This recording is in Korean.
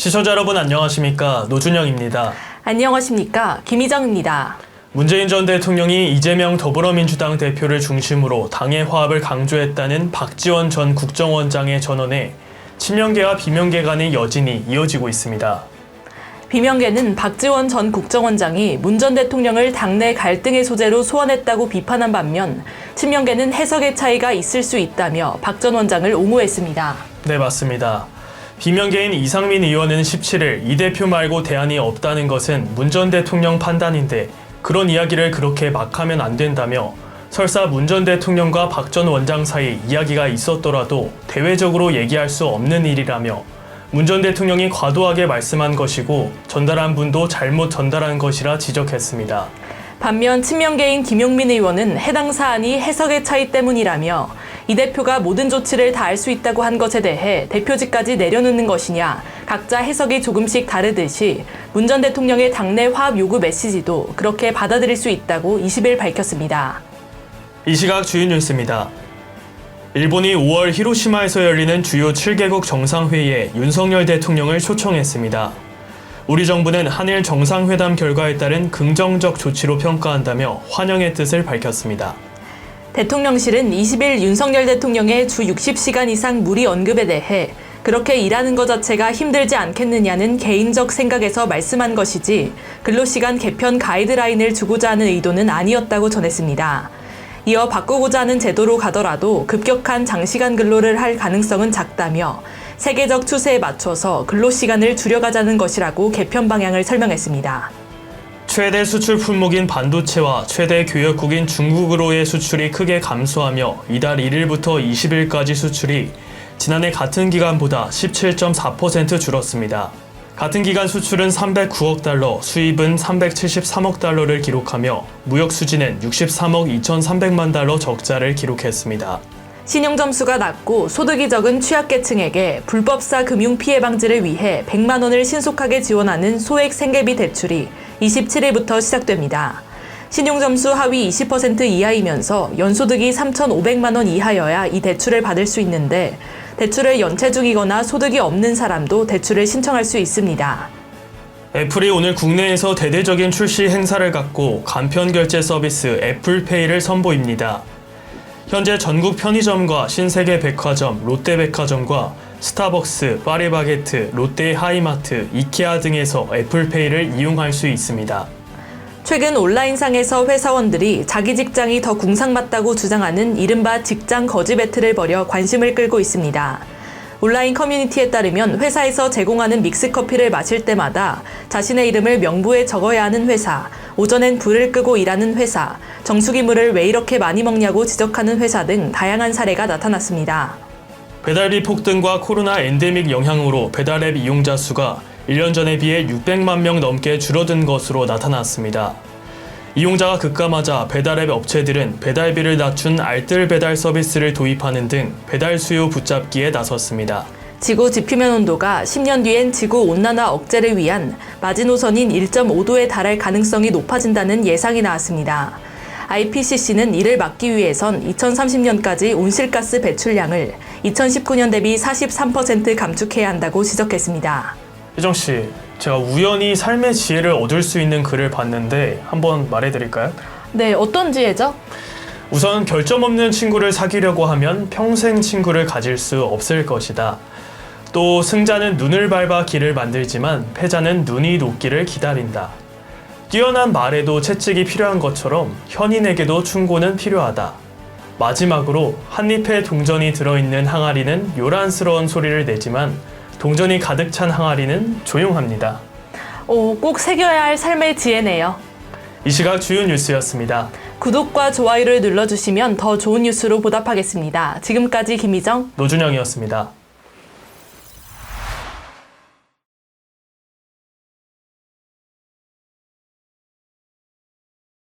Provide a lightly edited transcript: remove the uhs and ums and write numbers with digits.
시청자 여러분 안녕하십니까? 노준영입니다. 안녕하십니까? 김희정입니다. 문재인 전 대통령이 이재명 더불어민주당 대표를 중심으로 당의 화합을 강조했다는 박지원 전 국정원장의 전언에 친명계와 비명계 간의 여진이 이어지고 있습니다. 비명계는 박지원 전 국정원장이 문 전 대통령을 당내 갈등의 소재로 소환했다고 비판한 반면 친명계는 해석의 차이가 있을 수 있다며 박 전 원장을 옹호했습니다. 네, 맞습니다. 비명계인 이상민 의원은 17일 이 대표 말고 대안이 없다는 것은 문 전 대통령 판단인데 그런 이야기를 그렇게 막 하면 안 된다며 설사 문 전 대통령과 박 전 원장 사이 이야기가 있었더라도 대외적으로 얘기할 수 없는 일이라며 문 전 대통령이 과도하게 말씀한 것이고 전달한 분도 잘못 전달한 것이라 지적했습니다. 반면 친명계인 김용민 의원은 해당 사안이 해석의 차이 때문이라며 이 대표가 모든 조치를 다할 수 있다고 한 것에 대해 대표직까지 내려놓는 것이냐, 각자 해석이 조금씩 다르듯이 문 전 대통령의 당내 화합 요구 메시지도 그렇게 받아들일 수 있다고 20일 밝혔습니다. 이 시각 주요 뉴스입니다. 일본이 5월 히로시마에서 열리는 주요 7개국 정상회의에 윤석열 대통령을 초청했습니다. 우리 정부는 한일 정상회담 결과에 따른 긍정적 조치로 평가한다며 환영의 뜻을 밝혔습니다. 대통령실은 20일 윤석열 대통령의 주 60시간 이상 무리 언급에 대해 그렇게 일하는 것 자체가 힘들지 않겠느냐는 개인적 생각에서 말씀한 것이지 근로시간 개편 가이드라인을 주고자 하는 의도는 아니었다고 전했습니다. 이어 바꾸고자 하는 제도로 가더라도 급격한 장시간 근로를 할 가능성은 작다며 세계적 추세에 맞춰서 근로시간을 줄여가자는 것이라고 개편 방향을 설명했습니다. 최대 수출 품목인 반도체와 최대 교역국인 중국으로의 수출이 크게 감소하며 이달 1일부터 20일까지 수출이 지난해 같은 기간보다 17.4% 줄었습니다. 같은 기간 수출은 309억 달러, 수입은 373억 달러를 기록하며 무역 수지는 63억 2,300만 달러 적자를 기록했습니다. 신용점수가 낮고 소득이 적은 취약계층에게 불법사 금융 피해 방지를 위해 100만 원을 신속하게 지원하는 소액 생계비 대출이 27일부터 시작됩니다. 신용점수 하위 20% 이하이면서 연소득이 3,500만 원 이하여야 이 대출을 받을 수 있는데 대출을 연체 중이거나 소득이 없는 사람도 대출을 신청할 수 있습니다. 애플이 오늘 국내에서 대대적인 출시 행사를 갖고 간편 결제 서비스 애플페이를 선보입니다. 현재 전국 편의점과 신세계 백화점, 롯데백화점과 스타벅스, 파리바게트, 롯데 하이마트, 이케아 등에서 애플페이를 이용할 수 있습니다. 최근 온라인상에서 회사원들이 자기 직장이 더 궁상맞다고 주장하는 이른바 직장 거지 배틀을 벌여 관심을 끌고 있습니다. 온라인 커뮤니티에 따르면 회사에서 제공하는 믹스커피를 마실 때마다 자신의 이름을 명부에 적어야 하는 회사, 오전엔 불을 끄고 일하는 회사, 정수기물을 왜 이렇게 많이 먹냐고 지적하는 회사 등 다양한 사례가 나타났습니다. 배달비 폭등과 코로나 엔데믹 영향으로 배달앱 이용자 수가 1년 전에 비해 600만 명 넘게 줄어든 것으로 나타났습니다. 이용자가 급감하자 배달앱 업체들은 배달비를 낮춘 알뜰 배달 서비스를 도입하는 등 배달 수요 붙잡기에 나섰습니다. 지구 지표면 온도가 10년 뒤엔 지구 온난화 억제를 위한 마지노선인 1.5도에 달할 가능성이 높아진다는 예상이 나왔습니다. IPCC는 이를 막기 위해선 2030년까지 온실가스 배출량을 2019년 대비 43% 감축해야 한다고 지적했습니다. 희정 씨, 제가 우연히 삶의 지혜를 얻을 수 있는 글을 봤는데 한번 말해드릴까요? 네, 어떤 지혜죠? 우선 결점 없는 친구를 사귀려고 하면 평생 친구를 가질 수 없을 것이다. 또 승자는 눈을 밟아 길을 만들지만 패자는 눈이 녹기를 기다린다. 뛰어난 말에도 채찍이 필요한 것처럼 현인에게도 충고는 필요하다. 마지막으로 한 잎에 동전이 들어있는 항아리는 요란스러운 소리를 내지만 동전이 가득 찬 항아리는 조용합니다. 꼭 새겨야 할 삶의 지혜네요. 이 시각 주요 뉴스였습니다. 구독과 좋아요를 눌러주시면 더 좋은 뉴스로 보답하겠습니다. 지금까지 김희정, 노준영이었습니다.